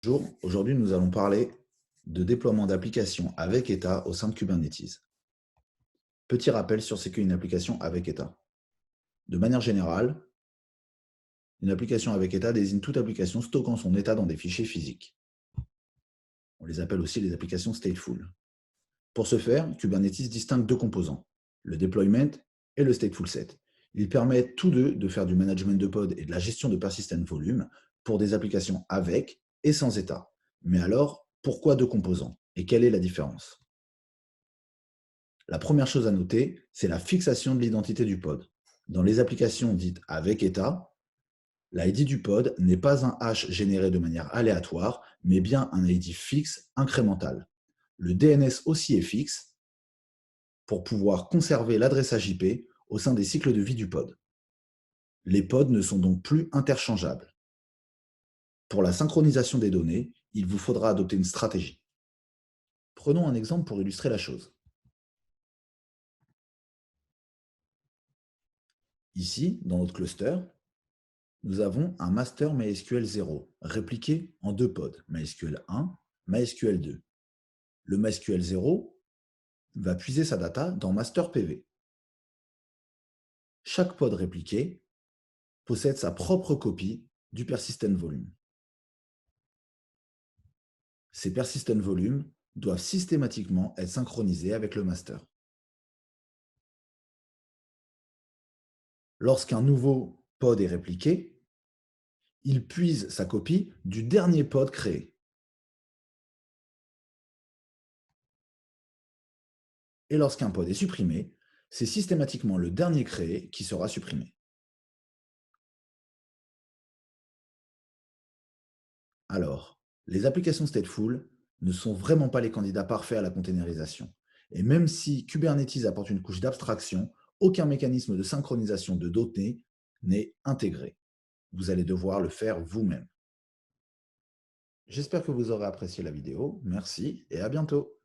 Bonjour, aujourd'hui nous allons parler de déploiement d'applications avec état au sein de Kubernetes. Petit rappel sur ce qu'est une application avec état. De manière générale, une application avec état désigne toute application stockant son état dans des fichiers physiques. On les appelle aussi les applications stateful. Pour ce faire, Kubernetes distingue deux composants, le deployment et le stateful set. Ils permettent tous deux de faire du management de pod et de la gestion de persistent volume pour des applications avec et sans état. Mais alors, pourquoi deux composants et quelle est la différence? La première chose à noter, c'est la fixation de l'identité du pod. Dans les applications dites avec état, l'ID du pod n'est pas un hash généré de manière aléatoire, mais bien un ID fixe incrémental. Le DNS aussi est fixe pour pouvoir conserver l'adressage IP au sein des cycles de vie du pod. Les pods ne sont donc plus interchangeables. Pour la synchronisation des données, il vous faudra adopter une stratégie. Prenons un exemple pour illustrer la chose. Ici, dans notre cluster, nous avons un master MySQL 0 répliqué en deux pods, MySQL 1, MySQL 2. Le MySQL 0 va puiser sa data dans master PV. Chaque pod répliqué possède sa propre copie du persistent volume. Ces persistent volumes doivent systématiquement être synchronisés avec le master. Lorsqu'un nouveau pod est répliqué, il puise sa copie du dernier pod créé. Et lorsqu'un pod est supprimé, c'est systématiquement le dernier créé qui sera supprimé. Alors, les applications stateful ne sont vraiment pas les candidats parfaits à la containerisation. Et même si Kubernetes apporte une couche d'abstraction, aucun mécanisme de synchronisation de données n'est intégré. Vous allez devoir le faire vous-même. J'espère que vous aurez apprécié la vidéo. Merci et à bientôt.